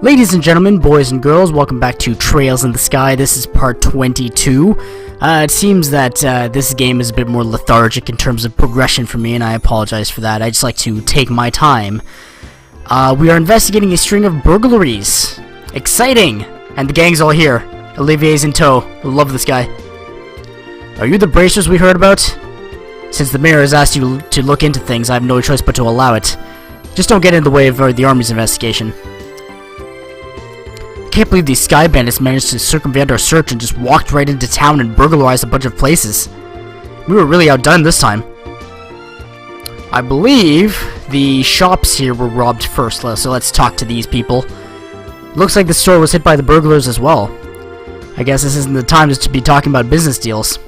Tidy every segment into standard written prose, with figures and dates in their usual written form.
Ladies and gentlemen, boys and girls, welcome back to Trails in the Sky. This is part 22. It seems that this game is a bit more lethargic in terms of progression for me, and I apologize for that. I just like to take my time. We are investigating a string of burglaries. Exciting! And the gang's all here. Olivier's in tow. I love this guy. Are you the bracers we heard about? Since the mayor has asked you to look into things, I have no choice but to allow it. Just don't get in the way of the army's investigation. I can't believe these sky bandits managed to circumvent our search and just walked right into town and burglarized a bunch of places. We were really outdone this time. I believe the shops here were robbed first, so let's talk to these people. Looks like the store was hit by the burglars as well. I guess this isn't the time to be talking about business deals.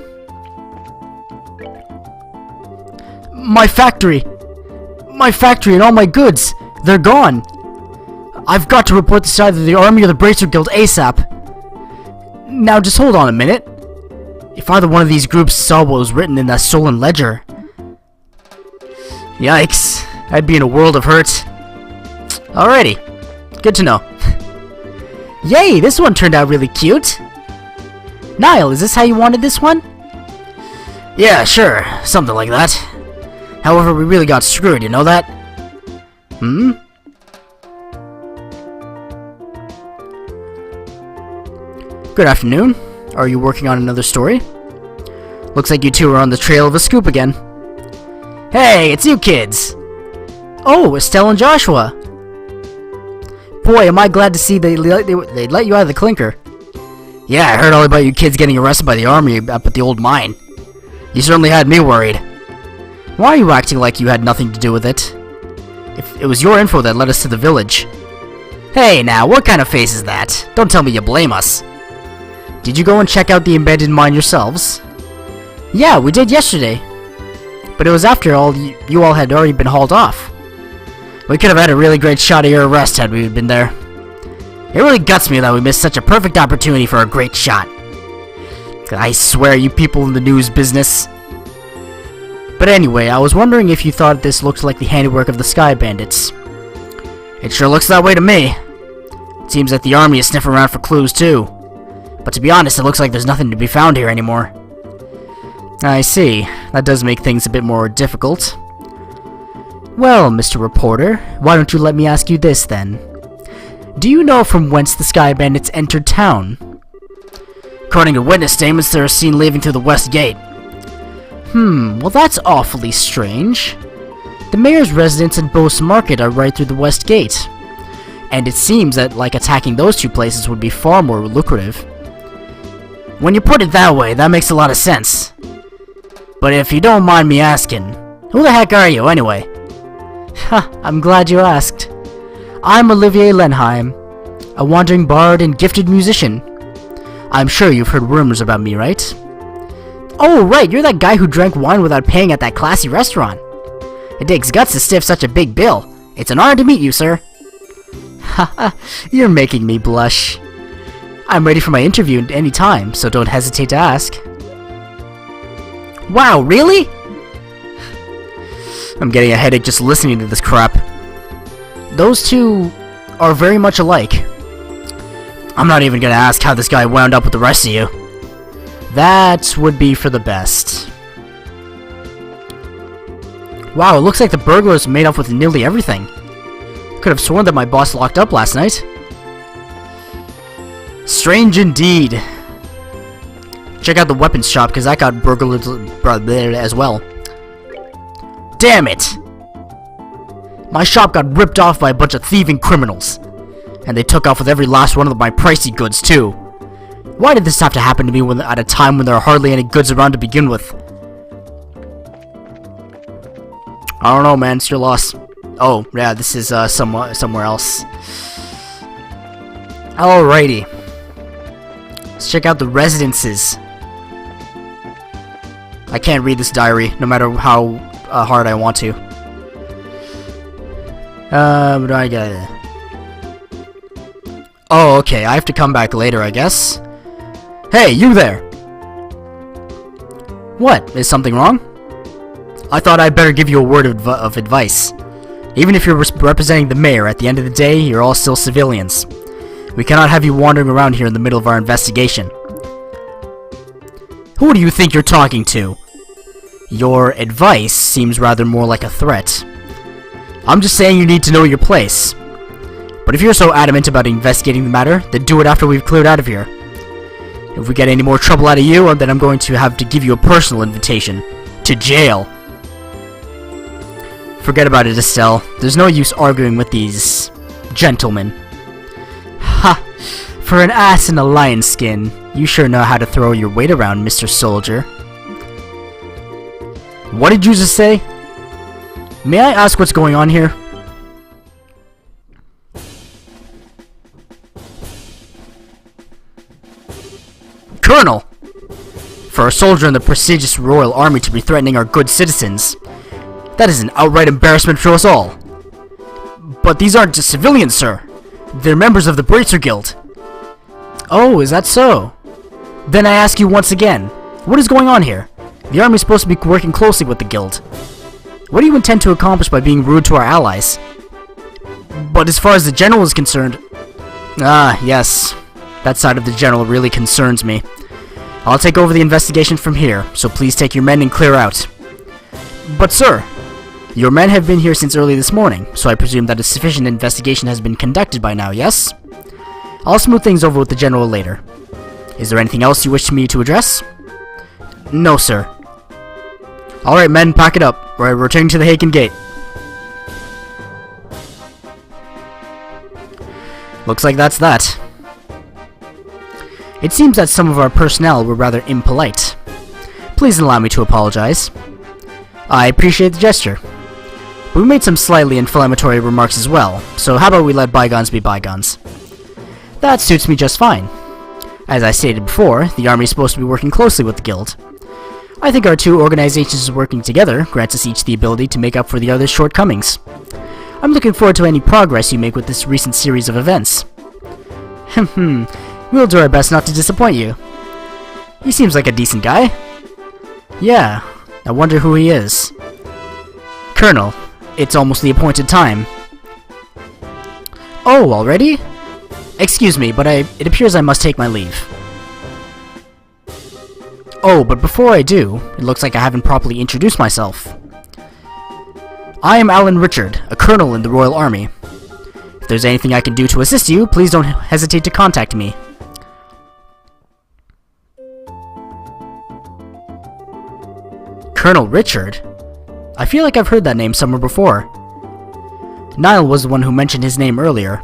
My factory and all my goods, they're gone. I've got to report this to either the army or the Bracer Guild ASAP. Now just hold on a minute. If either one of these groups saw what was written in that stolen ledger... Yikes, I'd be in a world of hurt. Alrighty, good to know. Yay, this one turned out really cute. Niall, is this how you wanted this one? Yeah, sure, something like that. However, we really got screwed, you know that? Hmm? Good afternoon. Are you working on another story? Looks like you two are on the trail of a scoop again. Hey, it's you kids! Oh, Estelle and Joshua! Boy, am I glad to see they let you out of the clinker. Yeah, I heard all about you kids getting arrested by the army up at the old mine. You certainly had me worried. Why are you acting like you had nothing to do with it? If it was your info that led us to the village. Hey now, what kind of face is that? Don't tell me you blame us. Did you go and check out the abandoned mine yourselves? Yeah, we did yesterday. But it was after you all had already been hauled off. We could have had a really great shot of your arrest had we been there. It really guts me that we missed such a perfect opportunity for a great shot. I swear, you people in the news business. But anyway, I was wondering if you thought this looked like the handiwork of the Sky Bandits. It sure looks that way to me. It seems that the army is sniffing around for clues too. But to be honest, it looks like there's nothing to be found here anymore. I see. That does make things a bit more difficult. Well, Mr. Reporter, why don't you let me ask you this then? Do you know from whence the Sky Bandits entered town? According to witness statements, they were seen leaving through the west gate. Well that's awfully strange. The mayor's residence and Bose Market are right through the west gate. And it seems that, like, attacking those two places would be far more lucrative. When you put it that way, that makes a lot of sense. But if you don't mind me asking, who the heck are you, anyway? Ha, I'm glad you asked. I'm Olivier Lenheim, a wandering bard and gifted musician. I'm sure you've heard rumors about me, right? Oh, right, you're that guy who drank wine without paying at that classy restaurant. It takes guts to stiff such a big bill. It's an honor to meet you, sir. Haha, you're making me blush. I'm ready for my interview at any time, so don't hesitate to ask. Wow, really? I'm getting a headache just listening to this crap. Those two are very much alike. I'm not even gonna ask how this guy wound up with the rest of you. That would be for the best. Wow, it looks like the burglars made off with nearly everything. Could have sworn that my boss locked up last night. Strange indeed. Check out the weapons shop, because that got burglared as well. Damn it! My shop got ripped off by a bunch of thieving criminals. And they took off with every last one of my pricey goods, too. Why did this have to happen to me at a time when there are hardly any goods around to begin with? I don't know, man. It's your loss. Oh, yeah, this is somewhere else. Alrighty. Let's check out the residences. I can't read this diary, no matter how hard I want to. But I got it. Oh, okay, I have to come back later, I guess. Hey, you there! What? Is something wrong? I thought I'd better give you a word of advice. Even if you're representing the mayor, at the end of the day, you're all still civilians. We cannot have you wandering around here in the middle of our investigation. Who do you think you're talking to? Your advice seems rather more like a threat. I'm just saying you need to know your place. But if you're so adamant about investigating the matter, then do it after we've cleared out of here. If we get any more trouble out of you, then I'm going to have to give you a personal invitation. To jail. Forget about it, Estelle. There's no use arguing with these gentlemen. Ha! For an ass in a lion's skin, you sure know how to throw your weight around, Mr. Soldier. What did you just say? May I ask what's going on here? Colonel! For a soldier in the prestigious Royal Army to be threatening our good citizens, that is an outright embarrassment for us all. But these aren't just civilians, sir. They're members of the Bracer Guild. Oh, is that so? Then I ask you once again, what is going on here? The army is supposed to be working closely with the guild. What do you intend to accomplish by being rude to our allies? But as far as the general is concerned... Ah, yes. That side of the general really concerns me. I'll take over the investigation from here, so please take your men and clear out. But sir, your men have been here since early this morning, so I presume that a sufficient investigation has been conducted by now, yes? I'll smooth things over with the general later. Is there anything else you wish me to address? No, sir. Alright, men, pack it up. We're returning to the Haken Gate. Looks like that's that. It seems that some of our personnel were rather impolite. Please allow me to apologize. I appreciate the gesture. But we made some slightly inflammatory remarks as well, so how about we let bygones be bygones? That suits me just fine. As I stated before, the army is supposed to be working closely with the guild. I think our two organizations working together grants us each the ability to make up for the other's shortcomings. I'm looking forward to any progress you make with this recent series of events. We'll do our best not to disappoint you. He seems like a decent guy. Yeah, I wonder who he is. Colonel, it's almost the appointed time. Oh, already? Excuse me, but it appears I must take my leave. Oh, but before I do, it looks like I haven't properly introduced myself. I am Alan Richard, a colonel in the Royal Army. If there's anything I can do to assist you, please don't hesitate to contact me. Colonel Richard? I feel like I've heard that name somewhere before. Niall was the one who mentioned his name earlier.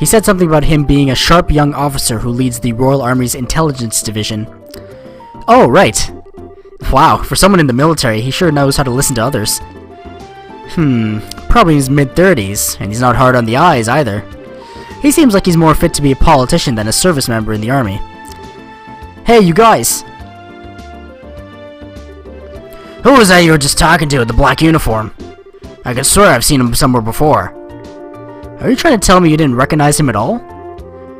He said something about him being a sharp young officer who leads the Royal Army's Intelligence Division. Oh, right. Wow, for someone in the military, he sure knows how to listen to others. Probably in his mid-30s, and he's not hard on the eyes either. He seems like he's more fit to be a politician than a service member in the army. Hey, you guys! Who was that you were just talking to in the black uniform? I could swear I've seen him somewhere before. Are you trying to tell me you didn't recognize him at all?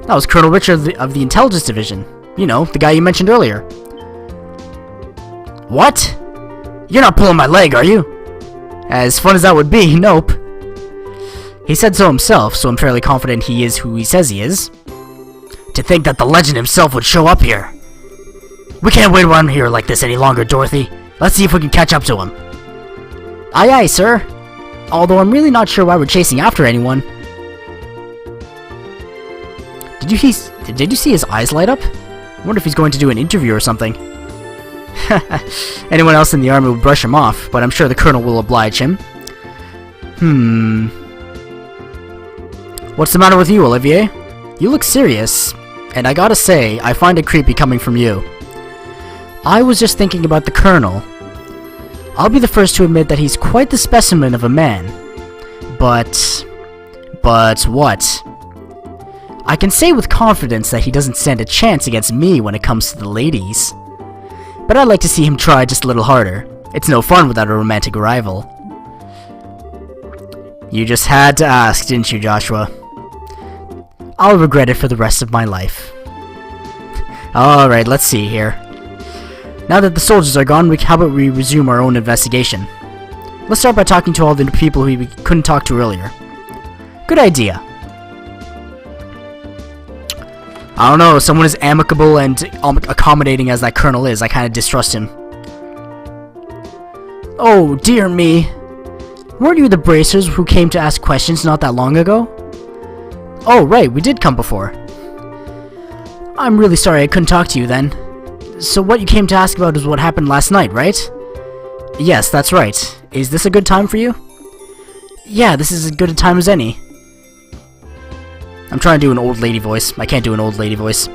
That was Colonel Richard of the Intelligence Division. You know, the guy you mentioned earlier. What? You're not pulling my leg, are you? As fun as that would be, nope. He said so himself, so I'm fairly confident he is who he says he is. To think that the legend himself would show up here. We can't wait around here like this any longer, Dorothy. Let's see if we can catch up to him. Aye aye, sir. Although I'm really not sure why we're chasing after anyone. Did you see his eyes light up? I wonder if he's going to do an interview or something. Anyone else in the army will brush him off, but I'm sure the colonel will oblige him. What's the matter with you, Olivier? You look serious, and I gotta say, I find it creepy coming from you. I was just thinking about the colonel. I'll be the first to admit that he's quite the specimen of a man. But what? I can say with confidence that he doesn't stand a chance against me when it comes to the ladies. But I'd like to see him try just a little harder. It's no fun without a romantic rival. You just had to ask, didn't you, Joshua? I'll regret it for the rest of my life. Alright, let's see here. Now that the soldiers are gone, how about we resume our own investigation? Let's start by talking to all the people who we couldn't talk to earlier. Good idea. I don't know, someone as amicable and accommodating as that colonel is, I kind of distrust him. Oh, dear me. Weren't you the bracers who came to ask questions not that long ago? Oh, right, we did come before. I'm really sorry I couldn't talk to you then. So what you came to ask about is what happened last night, right? Yes, that's right. Is this a good time for you? Yeah, this is as good a time as any. I'm trying to do an old lady voice. I can't do an old lady voice.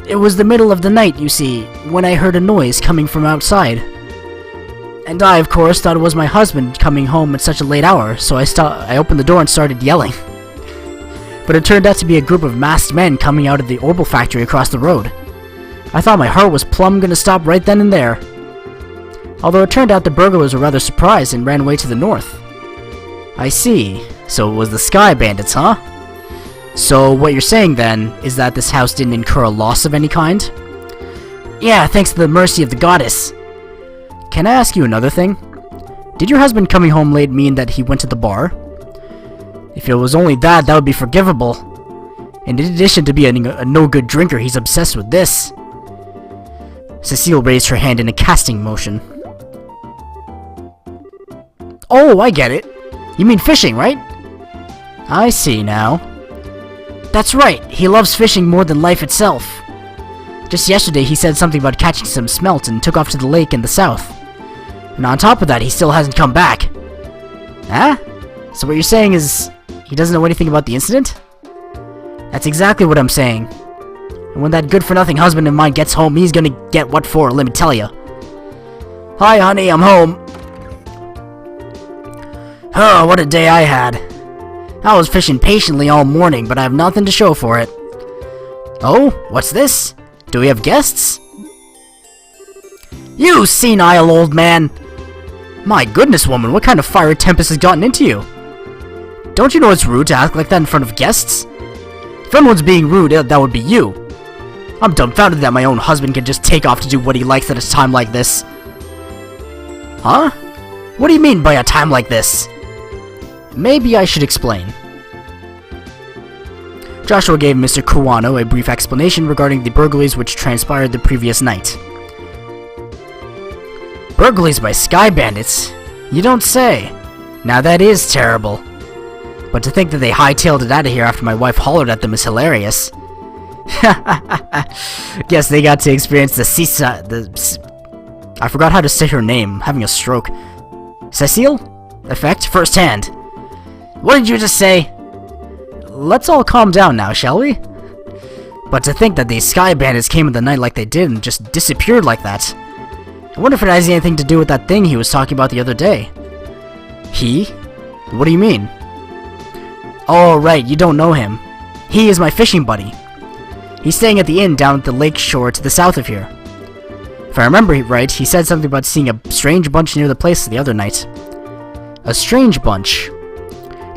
It was the middle of the night, you see, when I heard a noise coming from outside. And I, of course, thought it was my husband coming home at such a late hour, so I opened the door and started yelling. But it turned out to be a group of masked men coming out of the Orbital factory across the road. I thought my heart was plumb gonna stop right then and there. Although it turned out the burglars were rather surprised and ran away to the north. I see. So it was the Sky Bandits, huh? So what you're saying then is that this house didn't incur a loss of any kind? Yeah, thanks to the mercy of the goddess. Can I ask you another thing? Did your husband coming home late mean that he went to the bar? If it was only that, that would be forgivable. And in addition to being a no-good drinker, he's obsessed with this. Cecile raised her hand in a casting motion. Oh, I get it. You mean fishing, right? I see now. That's right, he loves fishing more than life itself. Just yesterday he said something about catching some smelt and took off to the lake in the south. And on top of that, he still hasn't come back. Huh? So what you're saying is, he doesn't know anything about the incident? That's exactly what I'm saying. And when that good-for-nothing husband of mine gets home, he's gonna get what for, let me tell ya. Hi, honey, I'm home. Oh, what a day I had. I was fishing patiently all morning, but I have nothing to show for it. Oh, what's this? Do we have guests? You senile old man! My goodness, woman, what kind of fiery tempest has gotten into you? Don't you know it's rude to act like that in front of guests? If anyone's being rude, that would be you. I'm dumbfounded that my own husband can just take off to do what he likes at a time like this. Huh? What do you mean by a time like this? Maybe I should explain. Joshua gave Mr. Kuwano a brief explanation regarding the burglaries which transpired the previous night. Burglaries by Sky Bandits? You don't say. Now that is terrible. But to think that they hightailed it out of here after my wife hollered at them is hilarious. Guess they got to experience I forgot how to say her name. I'm having a stroke. Cecile? Effect firsthand. What did you just say? Let's all calm down now, shall we? But to think that these Sky Bandits came in the night like they did and just disappeared like that. I wonder if it has anything to do with that thing he was talking about the other day. He? What do you mean? Oh, right, you don't know him. He is my fishing buddy. He's staying at the inn down at the lake shore to the south of here. If I remember right, he said something about seeing a strange bunch near the place the other night. A strange bunch.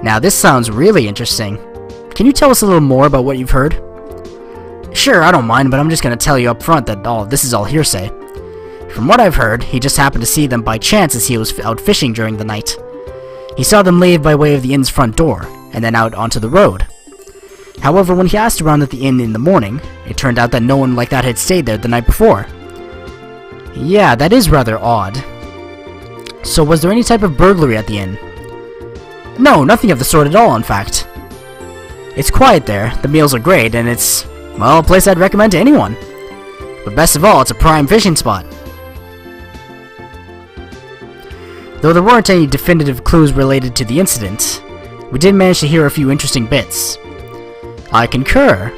Now this sounds really interesting. Can you tell us a little more about what you've heard? Sure, I don't mind, but I'm just gonna tell you up front that this is all hearsay. From what I've heard, he just happened to see them by chance as he was out fishing during the night. He saw them leave by way of the inn's front door, and then out onto the road. However, when he asked around at the inn in the morning, it turned out that no one like that had stayed there the night before. Yeah, that is rather odd. So was there any type of burglary at the inn? No, nothing of the sort at all, in fact. It's quiet there, the meals are great, and it's, well, a place I'd recommend to anyone. But best of all, it's a prime fishing spot. Though there weren't any definitive clues related to the incident, we did manage to hear a few interesting bits. I concur.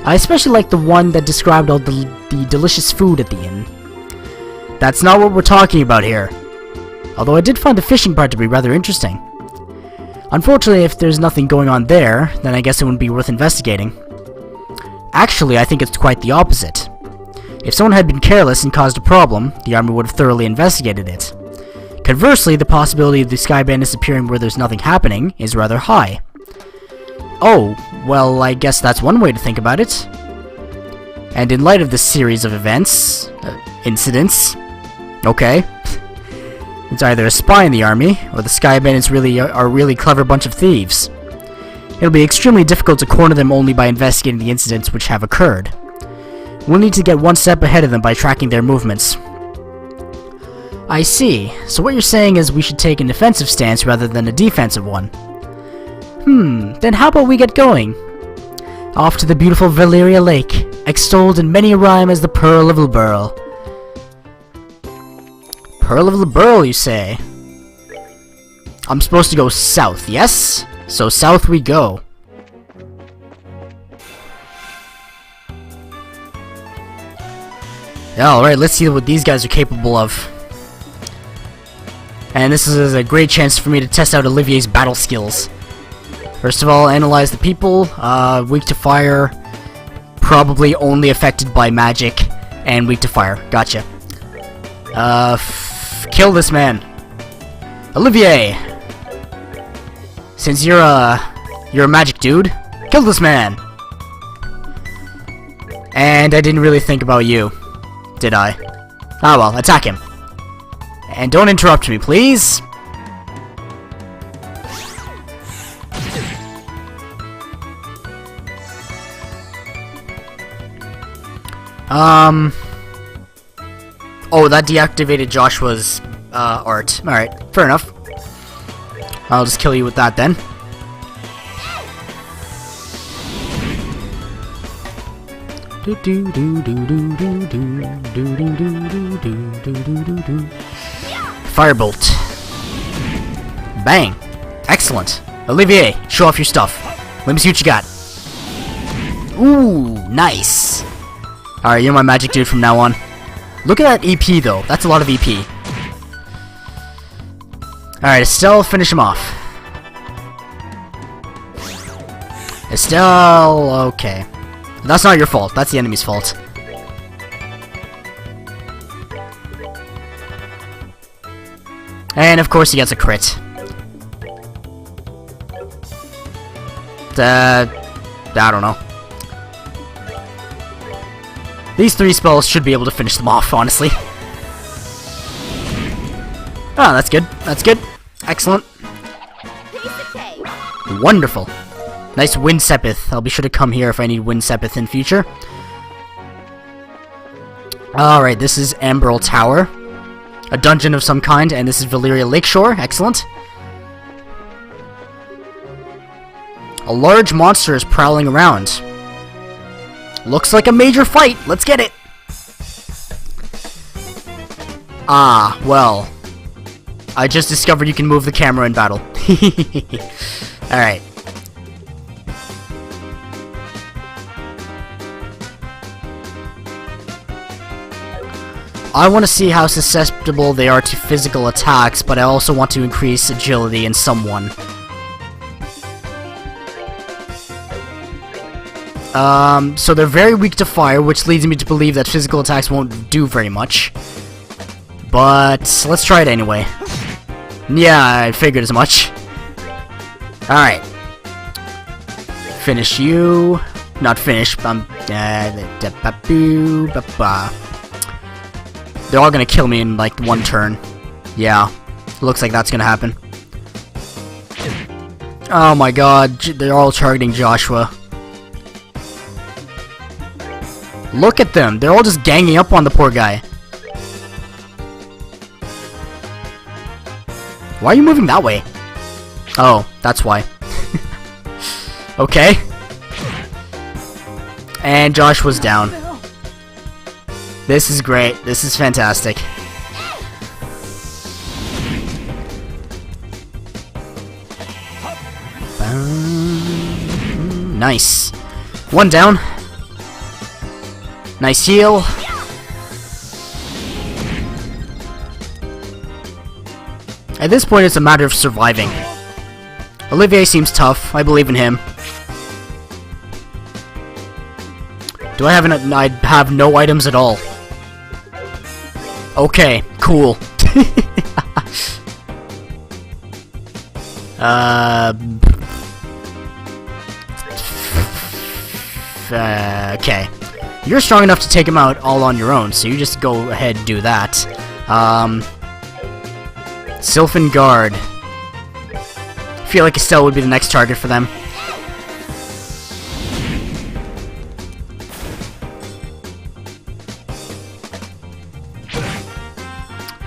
I especially like the one that described all the delicious food at the inn. That's not what we're talking about here. Although I did find the fishing part to be rather interesting. Unfortunately, if there's nothing going on there, then I guess it wouldn't be worth investigating. Actually, I think it's quite the opposite. If someone had been careless and caused a problem, the army would have thoroughly investigated it. Conversely, the possibility of the Sky Bandits appearing where there's nothing happening is rather high. Oh, well, I guess that's one way to think about it. And in light of this series of events, incidents, okay, it's either a spy in the army, or the Sky Bandits are a really clever bunch of thieves. It'll be extremely difficult to corner them only by investigating the incidents which have occurred. We'll need to get one step ahead of them by tracking their movements. I see. So what you're saying is we should take an defensive stance rather than a defensive one. Then how about we get going? Off to the beautiful Valeria Lake, extolled in many a rhyme as the Pearl of Liberl. Pearl of Liberl, you say? I'm supposed to go south, yes? So south we go. Alright, let's see what these guys are capable of. And this is a great chance for me to test out Olivier's battle skills. First of all, analyze the people. Weak to fire. Probably only affected by magic. And weak to fire. Gotcha. Kill this man. Olivier! Since you're a magic dude, kill this man! And I didn't really think about you, did I? Ah well, attack him. And don't interrupt me, please! Oh, that deactivated Joshua's, art. Alright, fair enough. I'll just kill you with that then. Firebolt. Bang. Excellent. Olivier, show off your stuff. Let me see what you got. Ooh, nice. Alright, you're my magic dude from now on. Look at that EP though. That's a lot of EP. Alright, Estelle, finish him off. Estelle, okay. That's not your fault. That's the enemy's fault. And of course he gets a crit. I don't know. These three spells should be able to finish them off, honestly. Ah, that's good. That's good. Excellent. Wonderful. Nice Wind Sepith. I'll be sure to come here if I need Wind Sepith in future. Alright, this is Amberle Tower. A dungeon of some kind, and this is Valeria Lakeshore. Excellent. A large monster is prowling around. Looks like a major fight. Let's get it. Ah, well. I just discovered you can move the camera in battle. Alright. I want to see how susceptible they are to physical attacks, but I also want to increase agility in someone. So they're very weak to fire, which leads me to believe that physical attacks won't do very much. But let's try it anyway. Yeah, I figured as much. Alright. Finish you. Not finish, they're all gonna kill me in, like, one turn. Yeah. Looks like that's gonna happen. Oh my god, they're all targeting Joshua. Look at them, they're all just ganging up on the poor guy. Why are you moving that way? Oh, that's why. Okay. And Joshua's down. This is great. This is fantastic. Nice. One down. Nice heal. At this point, it's a matter of surviving. Olivier seems tough. I believe in him. Do I have an... I have no items at all. Okay, cool. Okay. You're strong enough to take him out all on your own, so you just go ahead and do that. Sylphin Guard. I feel like Estelle would be the next target for them.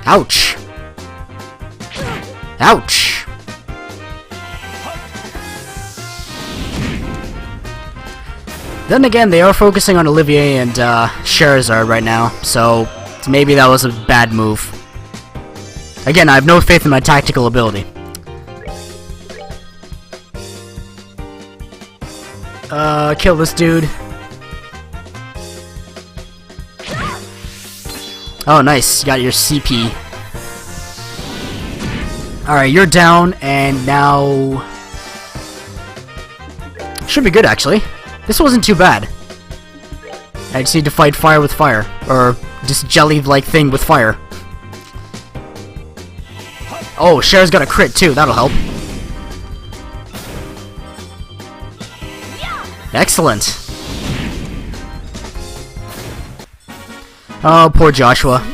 Ouch! Ouch! Then again, they are focusing on Olivier and Charizard right now, so maybe that was a bad move. Again, I have no faith in my tactical ability. Kill this dude. Oh, nice. You got your CP. Alright, you're down, and now... Should be good, actually. This wasn't too bad. I just need to fight fire with fire. Or just jelly-like thing with fire. Oh, Cher's got a crit, too. That'll help. Excellent. Oh, poor Joshua.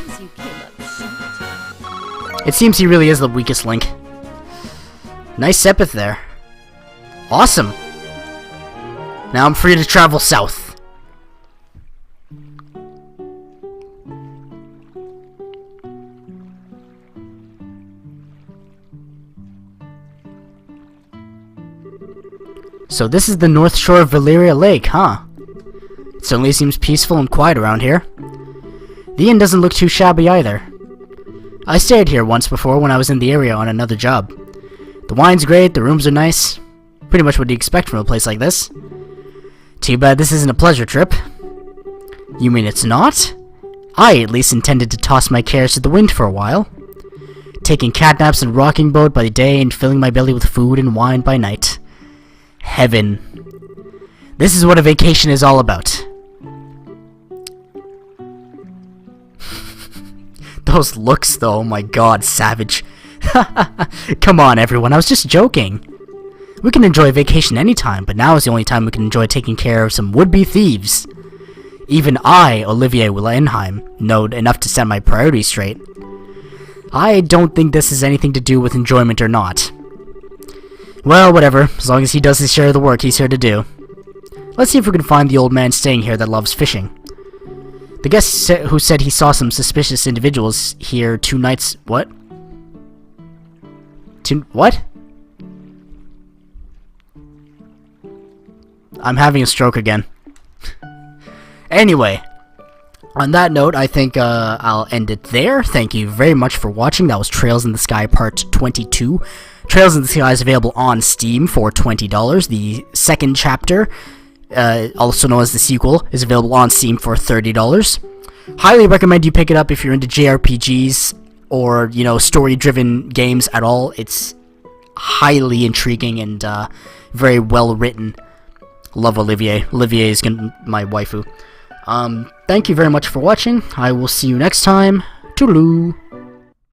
It seems he really is the weakest link. Nice epith there. Awesome. Now I'm free to travel south. So this is the north shore of Valeria Lake, huh? It certainly seems peaceful and quiet around here. The inn doesn't look too shabby either. I stayed here once before when I was in the area on another job. The wine's great, the rooms are nice. Pretty much what you expect from a place like this. Too bad this isn't a pleasure trip. You mean it's not? I at least intended to toss my cares to the wind for a while. Taking catnaps and rocking boat by day and filling my belly with food and wine by night. Heaven. This is what a vacation is all about. Those looks though, oh my god, savage. Come on everyone, I was just joking. We can enjoy a vacation anytime, but now is the only time we can enjoy taking care of some would-be thieves. Even I, Olivier Willenheim, know enough to set my priorities straight. I don't think this has anything to do with enjoyment or not. Well, whatever, as long as he does his share of the work he's here to do. Let's see if we can find the old man staying here that loves fishing. The guest who said he saw some suspicious individuals here 2 nights... What? What? I'm having a stroke again. Anyway, on that note, I think I'll end it there. Thank you very much for watching. That was Trails in the Sky Part 22. Trails in the Sky is available on Steam for $20. The second chapter, also known as the sequel, is available on Steam for $30. Highly recommend you pick it up if you're into JRPGs or, you know, story-driven games at all. It's highly intriguing and very well written. Love Olivier. Olivier is my waifu. Thank you very much for watching. I will see you next time. Toodaloo.